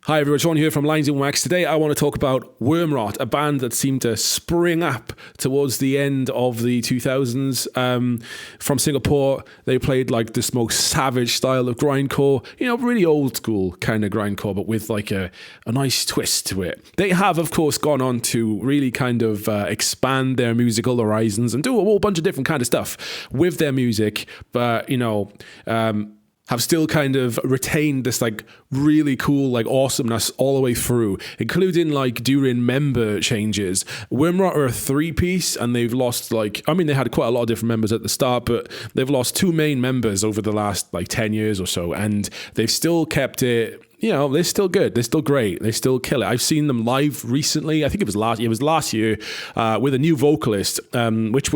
Hi everyone, Sean here from LINESINWAX. Today I want to talk about Wormrot, a band that seemed to spring up towards the end of the 2000s. From Singapore, they played like this most savage style of grindcore, really old school kind of grindcore, but with like a nice twist to it. They have, of course, gone on to really kind of expand their musical horizons and do a whole bunch of different kind of stuff with their music, but have still kind of retained this like really cool like awesomeness all the way through, including like during member changes. Wormrot are a three-piece and they've lost they had quite a lot of different members at the start, but they've lost two main members over the last like 10 years or so, and they've still kept it. They're still good. They're still great. They still kill it. I've seen them live recently. I think it was last year with a new vocalist, which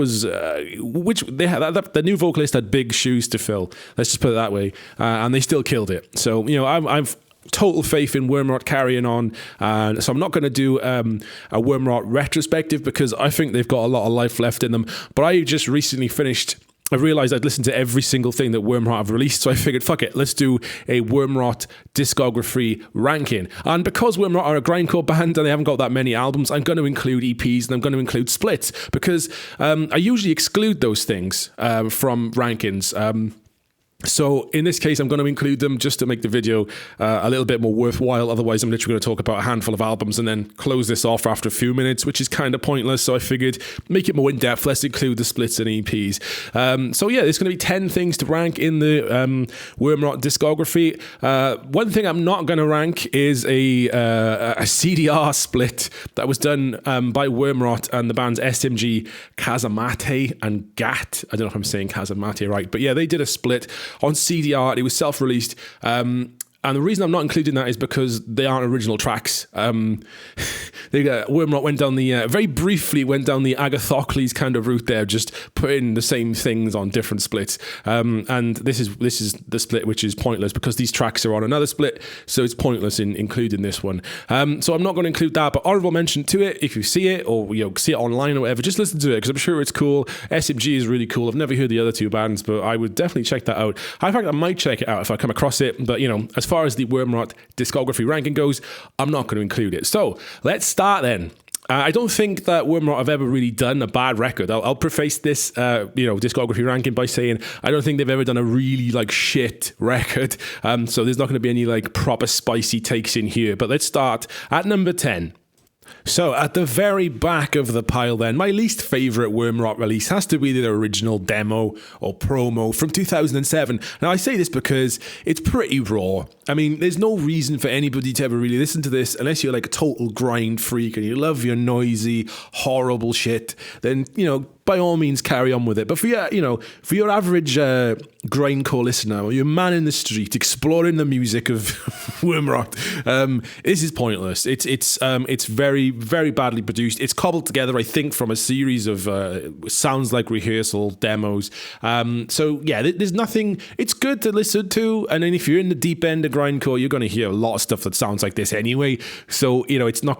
they had. The new vocalist had big shoes to fill. Let's just put it that way. And they still killed it. So I've total faith in Wormrot carrying on. So I'm not going to do a Wormrot retrospective because I think they've got a lot of life left in them. But I just recently I realized I'd listened to every single thing that Wormrot have released, so I figured, fuck it, let's do a Wormrot discography ranking. And because Wormrot are a grindcore band and they haven't got that many albums, I'm going to include EPs and I'm going to include splits because I usually exclude those things from rankings. So in this case, I'm going to include them just to make the video a little bit more worthwhile. Otherwise, I'm literally going to talk about a handful of albums and then close this off after a few minutes, which is kind of pointless. So I figured, make it more in-depth. Let's include the splits and EPs. There's going to be 10 things to rank in the Wormrot discography. One thing I'm not going to rank is a CDR split that was done by Wormrot and the bands SMG, Kazamate and Gat. I don't know if I'm saying Kazamate right, but yeah, they did a split on CDR. It was self-released. And the reason I'm not including that is because they aren't original tracks. Wormrot very briefly went down the Agathocles kind of route there, just putting the same things on different splits. And this is the split which is pointless because these tracks are on another split, so it's pointless in including this one. So I'm not going to include that, but honorable mention to it. If you see it or see it online or whatever, just listen to it because I'm sure it's cool. SMG is really cool. I've never heard the other two bands, but I would definitely check that out. In fact, I might check it out if I come across it. But as far as the Wormrot discography ranking goes, I'm not going to include it. So let's start then. I don't think that Wormrot have ever really done a bad record. I'll preface this, discography ranking by saying I don't think they've ever done a really shit record. So there's not going to be any proper spicy takes in here. But let's start at number 10. So at the very back of the pile then, my least favourite Wormrot release has to be their original demo or promo from 2007. Now I say this because it's pretty raw. I mean, there's no reason for anybody to ever really listen to this unless you're a total grind freak and you love your noisy, horrible shit. Then, by all means carry on with it. But for your average grindcore listener or your man in the street exploring the music of Wormrot, this is pointless. It's very, very badly produced. It's cobbled together, I think, from a series of sounds like rehearsal demos. There's nothing. It's good to listen to, and then if you're in the deep end of grindcore, you're going to hear a lot of stuff that sounds like this anyway. So it's not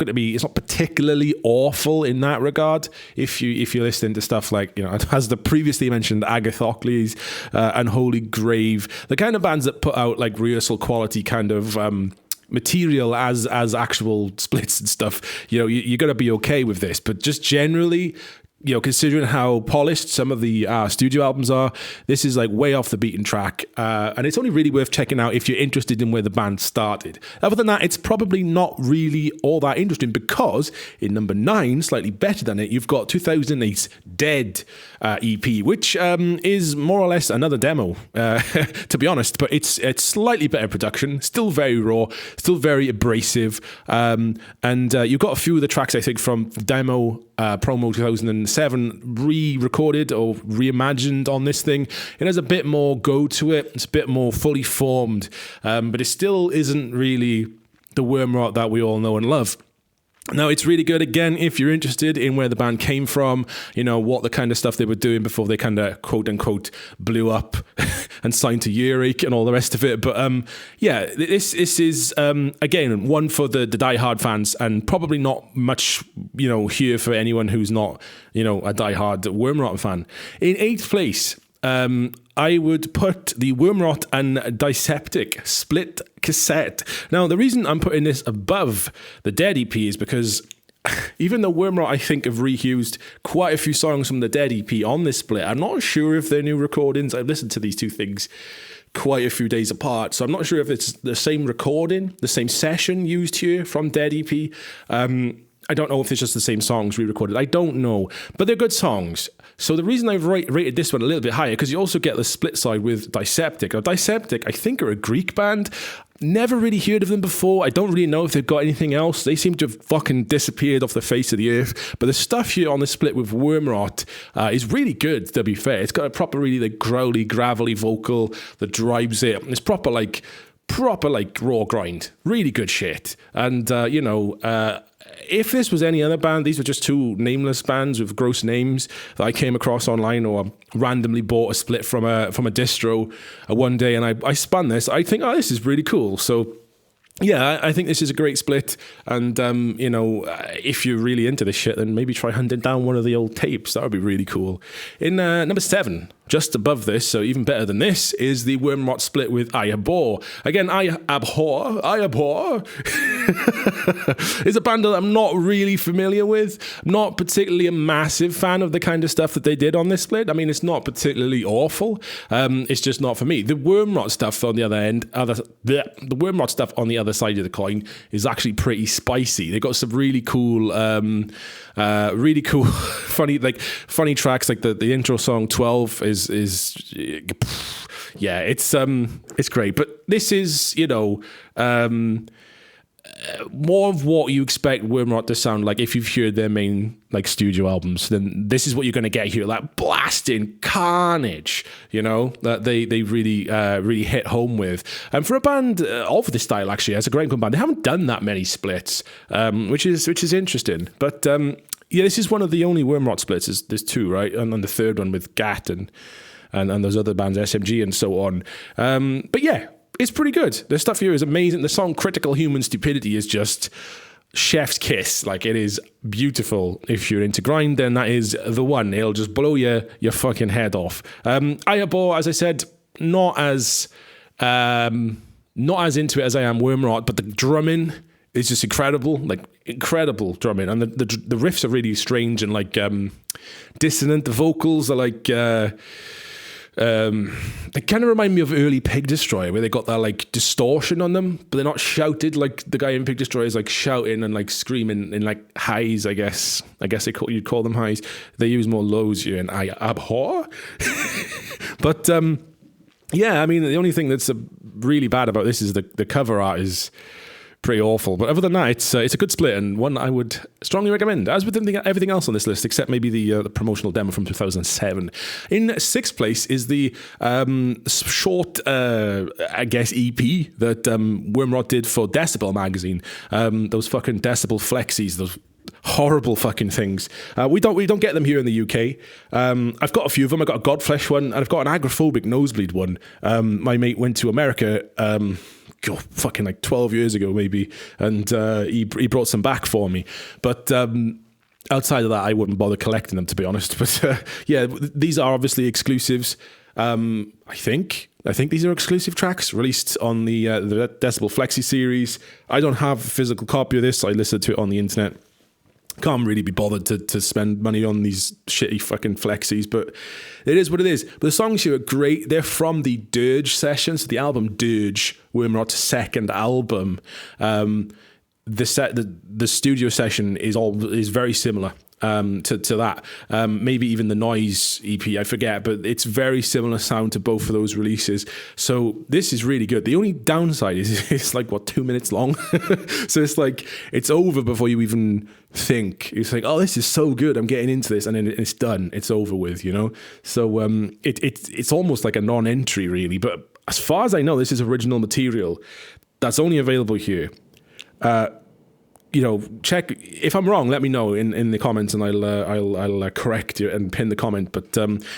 particularly awful in that regard. If you're listening to stuff like, as the previously mentioned Agathocles and Holy Grave, the kind of bands that put out rehearsal quality kind of material as actual splits and stuff, you're going to be okay with this. But just generally, considering how polished some of the studio albums are, this is way off the beaten track. And it's only really worth checking out if you're interested in where the band started. Other than that, it's probably not really all that interesting because in number 9, slightly better than it, you've got 2008's Dead EP, which is more or less another demo, to be honest. But it's slightly better production, still very raw, still very abrasive. And you've got a few of the tracks, I think, from demo promo 2007 re-recorded or reimagined on this thing. It has a bit more go to it. It's a bit more fully formed, but it still isn't really the Wormrot that we all know and love. Now, it's really good, again, if you're interested in where the band came from, what the kind of stuff they were doing before they kind of, quote-unquote, blew up and signed to Earache and all the rest of it. But, this is, again, one for the diehard fans and probably not much, here for anyone who's not, a diehard Wormrot fan. In 8th place, I would put the Wormrot and Diseptic split cassette. Now, the reason I'm putting this above the Dead EP is because even though Wormrot, I think, have reused quite a few songs from the Dead EP on this split, I'm not sure if they're new recordings. I've listened to these two things quite a few days apart, so I'm not sure if it's the same recording, the same session used here from Dead EP. I don't know if it's just the same songs re-recorded. I don't know, but they're good songs. So the reason I've rated this one a little bit higher, because you also get the split side with Diseptic. Now, Diseptic, I think, are a Greek band. Never really heard of them before. I don't really know if they've got anything else. They seem to have fucking disappeared off the face of the earth. But the stuff here on the split with Wormrot is really good, to be fair. It's got a proper, really like growly, gravelly vocal that drives it. It's proper like raw grind. Really good shit. And, if this was any other band, these were just two nameless bands with gross names that I came across online or randomly bought a split from a distro one day, and I spun this. I think, this is really cool. So yeah, I think this is a great split, and if you're really into this shit, then maybe try hunting down one of the old tapes. That would be really cool. In number 7, just above this, so even better than this, is the Wormrot split with I Abhor. Again, I Abhor. It's a band that I'm not really familiar with. I'm not particularly a massive fan of the kind of stuff that they did on this split. I mean, it's not particularly awful. It's just not for me. The Wormrot stuff on the other end, the Wormrot stuff on the other side of the coin is actually pretty spicy. They got some really cool, funny tracks. Like the intro song 12 is yeah, it's great. But this is more of what you expect Wormrot to sound like if you've heard their main studio albums. Then this is what you're going to get here, like blasting carnage, that they really hit home with. And for a band of this style, actually, as a grindcore band, they haven't done that many splits, which is interesting. But yeah, this is one of the only Wormrot splits. There's two, right? And then the third one with Gat and those other bands, SMG and so on. But yeah, it's pretty good. The stuff here is amazing. The song Critical Human Stupidity is just chef's kiss. Like, it is beautiful. If you're into grind, then that is the one. It'll just blow your fucking head off. I Abhor, as I said, not as into it as I am Wormrot, but the drumming is just incredible. Like, incredible drumming. And the riffs are really strange and dissonant. The vocals are they kind of remind me of early Pig Destroyer, where they got that distortion on them, but they're not shouted like the guy in Pig Destroyer is shouting and screaming in highs. I guess you'd call them highs. They use more lows here, and I abhor. But yeah, I mean, the only thing that's really bad about this is the cover art is pretty awful. But other than that, it's a good split, and one I would strongly recommend, as with everything else on this list, except maybe the promotional demo from 2007. In 6th place is the short, I guess, EP that Wormrot did for Decibel magazine. Those fucking Decibel flexies, those horrible fucking things. We don't get them here in the UK. I've got a few of them. I've got a Godflesh one, and I've got an Agoraphobic Nosebleed one. My mate went to America fucking 12 years ago maybe, and he brought some back for me. But outside of that, I wouldn't bother collecting them, to be honest. But yeah, these are obviously exclusives. I think these are exclusive tracks released on the Decibel Flexi series. I don't have a physical copy of this. I listened to it on the internet. Can't really be bothered to spend money on these shitty fucking flexis, but it is what it is. But the songs here are great. They're from the Dirge sessions, the album Dirge, Wormrot's second album. The studio session is very similar to that. Maybe even the Noise EP, I forget, but it's very similar sound to both of those releases. So this is really good. The only downside is it's 2 minutes long. So it's over before you even think. It's oh, this is so good, I'm getting into this, and then it's done. It's over with, So it's almost like a non-entry, really. But as far as I know, this is original material that's only available here. Check if I'm wrong. Let me know in the comments, and I'll correct you and pin the comment. But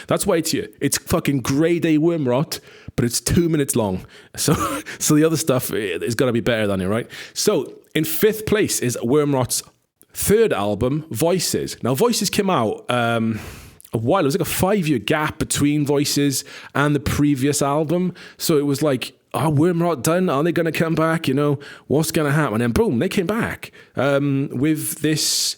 that's why it's here. It's fucking grade A Wormrot, but it's 2 minutes long. So the other stuff is gonna be better than it, right? So in 5th place is Wormrot's third album, Voices. Now, Voices came out a while. It was like a 5-year gap between Voices and the previous album. So it was like, oh, Wormrot done? Are they going to come back? You know, what's going to happen? And then boom, they came back with this,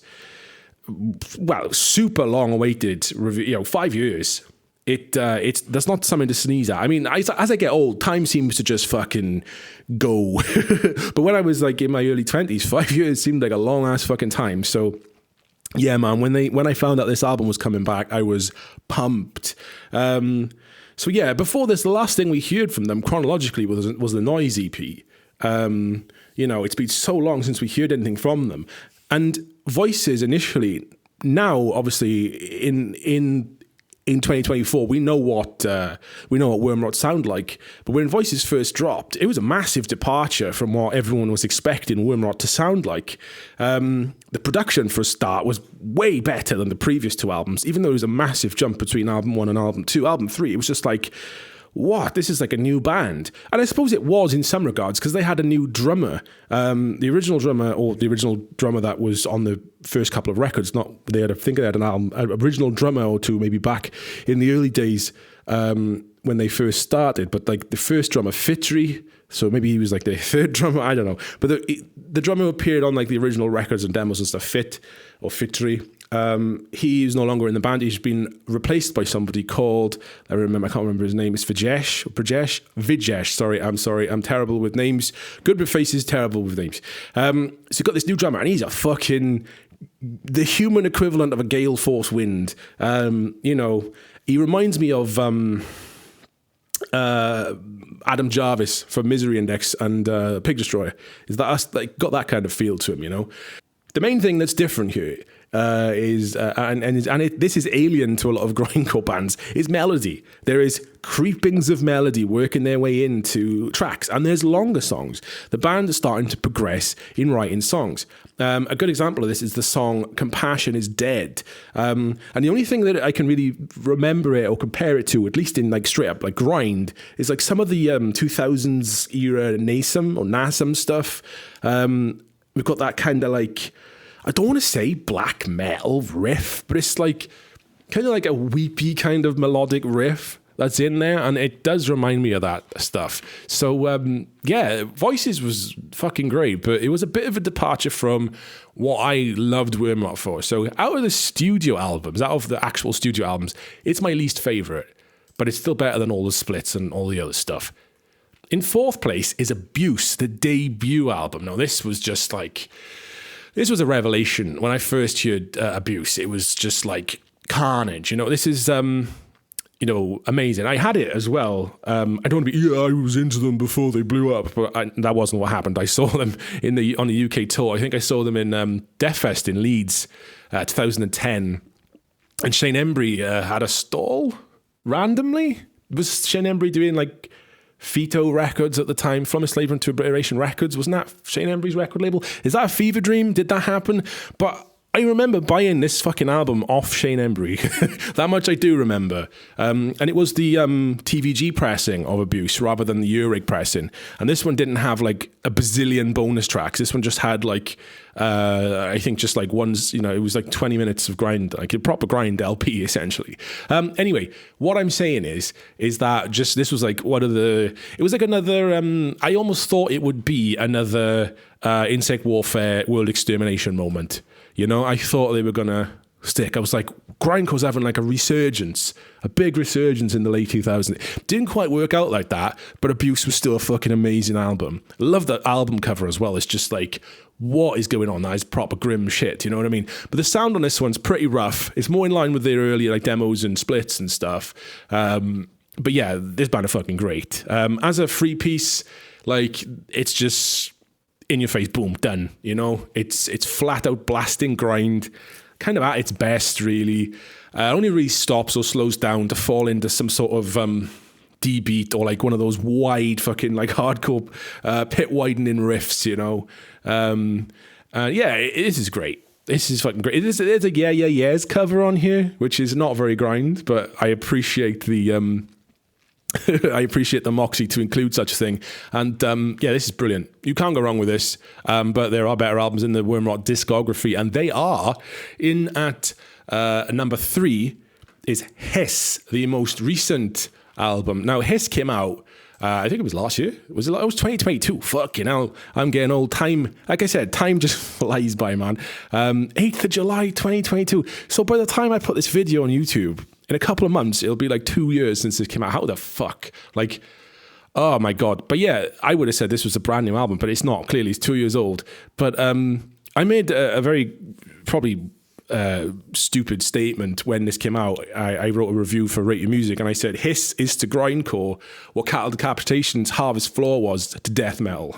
well, super long awaited review, you know, 5 years. That's not something to sneeze at. I mean, as I get old, time seems to just fucking go. But when I was like in my early 20s, 5 years seemed like a long ass fucking time. So yeah, man, when I found out this album was coming back, I was pumped. So yeah, before this, the last thing we heard from them chronologically was the Noise EP. You know, it's been so long since we heard anything from them. And Voices initially, now obviously in 2024, we know what Wormrot sound like. But when Voices first dropped, it was a massive departure from what everyone was expecting Wormrot to sound like. The production, for a start, was way better than the previous two albums, even though it was a massive jump between album 1 and album 2. Album 3, it was just like, what? This is like a new band. And I suppose it was in some regards, because they had a new drummer. The original drummer that was on the first couple of records, I think they had an original drummer or two maybe back in the early days when they first started. But like the first drummer, Fitry, so maybe he was like the third drummer, I don't know. But the drummer appeared on like the original records and demos and stuff, Fitry. He's no longer in the band. He's been replaced by somebody called, I can't remember his name. It's Vijesh. Sorry. I'm terrible with names. Good with faces, terrible with names. So you've got this new drummer, and he's the human equivalent of a gale force wind. You know, he reminds me of Adam Jarvis from Misery Index and Pig Destroyer. Got that kind of feel to him, you know. The main thing that's different here this is alien to a lot of grindcore bands, is melody. There is creepings of melody working their way into tracks, and there's longer songs. The band is starting to progress in writing songs. A good example of this is the song Compassion is Dead. And the only thing that I can really remember it or compare it to, at least in like straight up like grind, is like some of the 2000s era NASM stuff. We've got that kind of like, I don't want to say black metal riff, but it's like kind of like a weepy kind of melodic riff that's in there, and it does remind me of that stuff. So yeah, Voices was fucking great, but it was a bit of a departure from what I loved Wormrot for. So out of the actual studio albums, it's my least favorite, but it's still better than all the splits and all the other stuff. In fourth place is Abuse, the debut album. Now this was a revelation. When I first heard Abuse, it was just like carnage. You know, this is, amazing. I had it as well. I don't want to be, I was into them before they blew up, but that wasn't what happened. I saw them on the UK tour. I think I saw them in Deathfest in Leeds, 2010. And Shane Embry had a stall randomly. Was Shane Embry doing like Fito Records at the time, From a Slave to Liberation Records? Wasn't that Shane Embry's record label? Is that a fever dream? Did that happen? But I remember buying this fucking album off Shane Embry. That much I do remember. And it was the TVG pressing of Abuse rather than the Eurig pressing. And this one didn't have like a bazillion bonus tracks. This one just had like, I think just like ones, it was like 20 minutes of grind, like a proper grind LP essentially. Anyway, what I'm saying is that just, this was like it was like another, I almost thought it would be another Insect Warfare World Extermination moment. I thought they were going to stick. I was like, grindcore's having like a big resurgence in the late 2000s. Didn't quite work out like that, but Abuse was still a fucking amazing album. Love that album cover as well. It's just like, what is going on? That is proper grim shit, you know what I mean? But the sound on this one's pretty rough. It's more in line with their earlier like demos and splits and stuff. But yeah, this band are fucking great. As a free piece, like, it's just in your face, boom, done. It's flat out blasting grind, kind of at its best, really. Only really stops or slows down to fall into some sort of D beat or like one of those wide fucking like hardcore pit widening riffs, yeah, this is great. This is fucking great. There's a Yeahs cover on here, which is not very grind, but I appreciate the I appreciate the moxie to include such a thing. And yeah, this is brilliant. You can't go wrong with this. But there are better albums in the Wormrot discography, and they are in at number 3. is Hiss, the most recent album. Now, Hiss came out, I think it was last year. It was 2022. Fucking hell, I'm getting old. Time, like I said, time just flies by, man. 8th of July, 2022. So by the time I put this video on YouTube, in a couple of months, it'll be like 2 years since it came out. How the fuck? Like, oh my God. But yeah, I would have said this was a brand new album, but it's not. Clearly, it's 2 years old. But I made a very probably stupid statement when this came out. I wrote a review for Rate Your Music, and I said, Hiss is to grindcore what Cattle Decapitation's Harvest Floor was to death metal,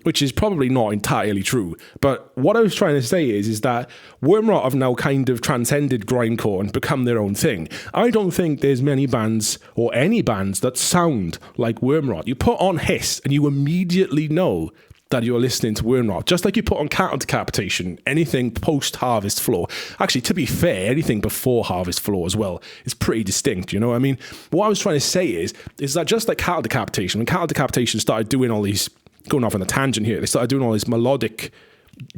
which is probably not entirely true. But what I was trying to say is that Wormrot have now kind of transcended grindcore and become their own thing. I don't think there's many bands or any bands that sound like Wormrot. You put on Hiss and you immediately know that you're listening to Wormrot. Just like you put on Cattle Decapitation, anything post-Harvest Floor. Actually, to be fair, anything before Harvest Floor as well is pretty distinct, you know what I mean? What I was trying to say is that just like Cattle Decapitation, when Cattle Decapitation started doing all these, going off on a tangent here, they started doing all this melodic,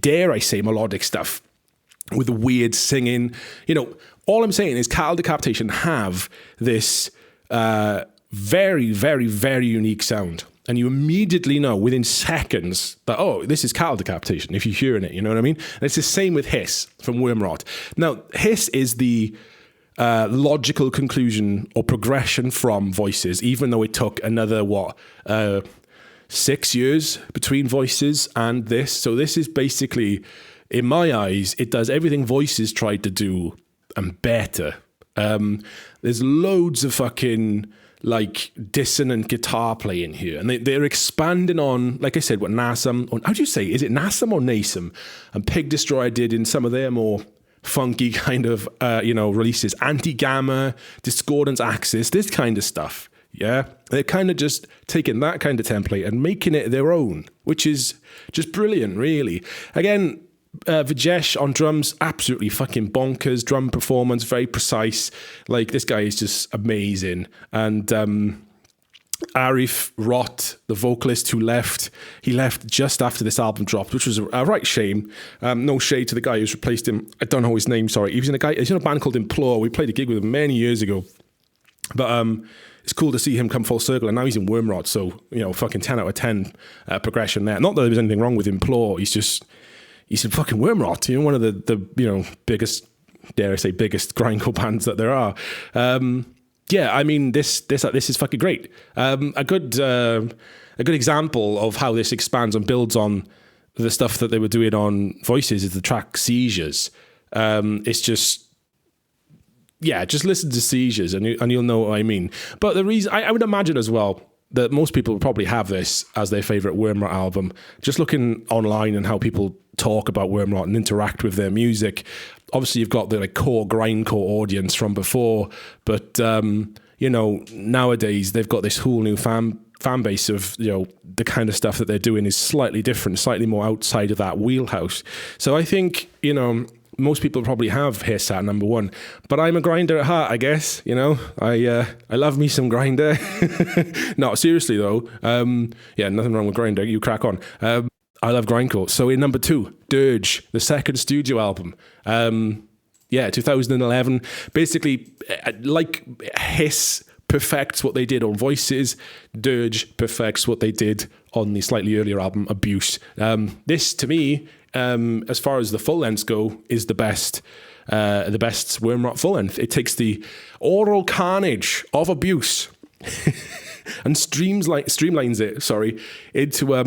dare I say melodic stuff with the weird singing. You know, all I'm saying is Cattle Decapitation have this very, very, very unique sound. And you immediately know within seconds that, oh, this is Cattle Decapitation if you're hearing it, you know what I mean? And it's the same with Hiss from Wormrot. Now, Hiss is the logical conclusion or progression from Voices, even though it took another, 6 years between Voices and this. So this is basically, in my eyes, it does everything Voices tried to do and better. There's loads of fucking like dissonant guitar playing here, and they're expanding on, like I said, what Nasum, or how do you say, is it Nasum or Nasum, and Pig Destroyer did in some of their more funky kind of releases, Anti-Gamma, Discordance Axis, this kind of stuff. Yeah, they're kind of just taking that kind of template and making it their own, which is just brilliant, really. Again, Vijesh on drums, absolutely fucking bonkers drum performance, very precise. Like, this guy is just amazing. And Arif Rot, the vocalist who left, he left just after this album dropped, which was a right shame. No shade to the guy who's replaced him. I don't know his name, sorry. He's in a band called Implore. We played a gig with him many years ago. But it's cool to see him come full circle, and now he's in Wormrot, so, you know, fucking 10 out of 10 progression there. Not that there was anything wrong with Implore, he's in fucking Wormrot, you know, one of the biggest, dare I say, biggest grindcore bands that there are. Yeah, I mean, this is fucking great. A good example of how this expands and builds on the stuff that they were doing on Voices is the track Seizures. It's just, yeah, just listen to Seizures and you'll know what I mean. But the reason, I would imagine as well, that most people will probably have this as their favourite Wormrot album. Just looking online and how people talk about Wormrot and interact with their music. Obviously, you've got the like core grindcore audience from before, but you know, nowadays they've got this whole new fan base of, you know, the kind of stuff that they're doing is slightly different, slightly more outside of that wheelhouse. So I think, you know, most people probably have Hiss at number one, but I'm a grinder at heart, I guess. You know, I love me some Grinder. No, seriously though, yeah, nothing wrong with Grinder. You crack on. I love grindcore. So in number two, Dirge, the second studio album. Yeah, 2011. Basically, like Hiss perfects what they did on Voices, Dirge perfects what they did on the slightly earlier album, Abuse. This, to me, as far as the full lengths go, is the best Wormrot full length. It takes the oral carnage of Abuse and streamlines it, into a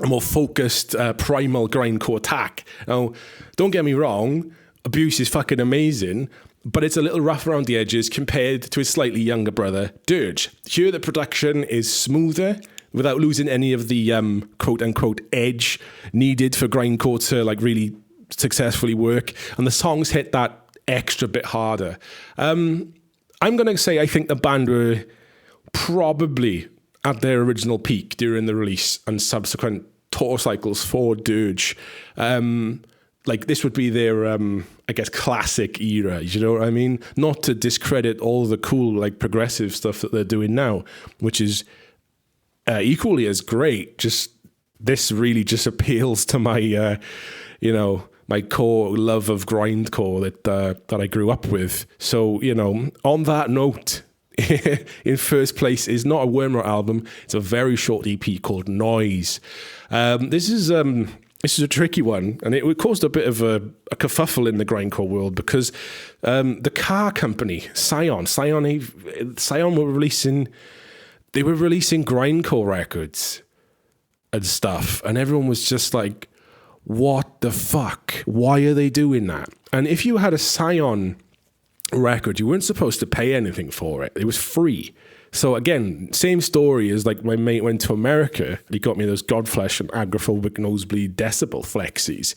more focused, primal grindcore attack. Now, don't get me wrong, Abuse is fucking amazing, but it's a little rough around the edges compared to his slightly younger brother, Dirge. Here, the production is smoother, without losing any of the quote-unquote edge needed for grindcore to like really successfully work. And the songs hit that extra bit harder. I'm going to say I think the band were probably at their original peak during the release and subsequent tour cycles for Dirge. Like, this would be their, I guess, classic era, you know what I mean? Not to discredit all the cool, like, progressive stuff that they're doing now, which is equally as great. Just, this really just appeals to my, my core love of grindcore that I grew up with. So, you know, on that note, in first place is not a Wormrot album. It's a very short EP called Noise. This is a tricky one, and it caused a bit of a kerfuffle in the grindcore world because the car company Scion were releasing grindcore records and stuff, and everyone was just like, what the fuck? Why are they doing that? And if you had a Scion record, you weren't supposed to pay anything for it. It was free. So again, same story as like my mate went to America. He got me those Godflesh and Agrophobic Nosebleed Decibel Flexies.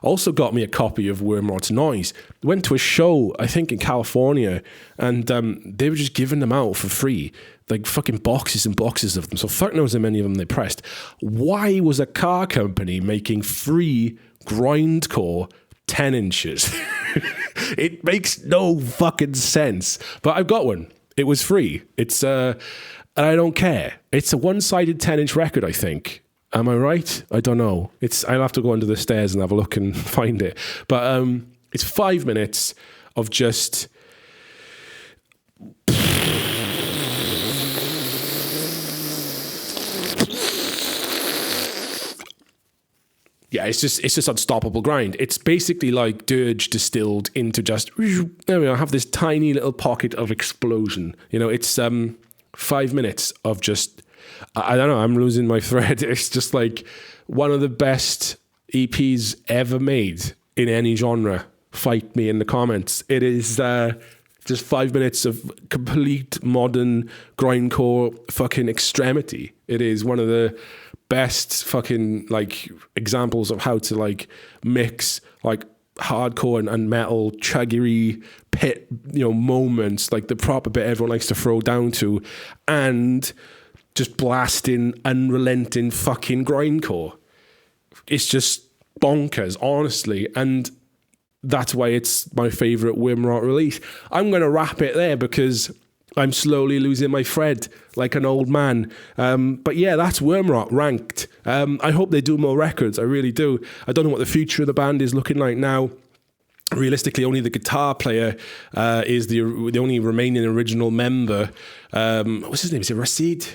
Also got me a copy of Wormrot's Noise. Went to a show, I think in California, and they were just giving them out for free. Like fucking boxes and boxes of them. So fuck knows how many of them they pressed. Why was a car company making free grindcore 10 inches? It makes no fucking sense. But I've got one. It was free. It's and I don't care. It's a one-sided 10-inch record, I think. Am I right? I don't know. I'll have to go under the stairs and have a look and find it. But it's 5 minutes of just yeah, it's just unstoppable grind. It's basically like dirge distilled into just, there we go, have this tiny little pocket of explosion. You know, it's 5 minutes of just, I don't know, I'm losing my thread. It's just like one of the best EPs ever made in any genre. Fight me in the comments. It is just 5 minutes of complete modern grindcore fucking extremity. It is one of the best fucking like examples of how to like mix like hardcore and metal chuggery pit, you know, moments, like the proper bit everyone likes to throw down to, and just blasting unrelenting fucking grindcore. It's just bonkers, honestly, and that's why it's my favorite Wormrot release. I'm going to wrap it there because I'm slowly losing my thread like an old man. But yeah, that's Wormrot ranked. I hope they do more records. I really do. I don't know what the future of the band is looking like now. Realistically, only the guitar player is the only remaining original member. What's his name? Is it Rashid?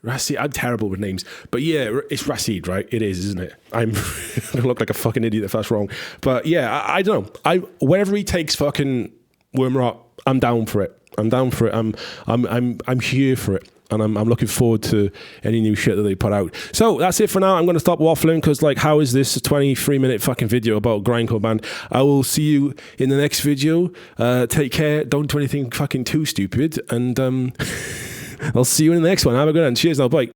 Rashid? I'm terrible with names. But yeah, it's Rashid, right? It is, isn't it? I'm going to look like a fucking idiot if that's wrong. But yeah, I don't know. Wherever he takes fucking Wormrot, I'm down for it. I'm down for it. I'm here for it, and I'm looking forward to any new shit that they put out. So that's it for now. I'm going to stop waffling because, like, how is this a 23-minute fucking video about a grindcore band? I will see you in the next video. Take care. Don't do anything fucking too stupid, and I'll see you in the next one. Have a good one. Cheers now. Bye.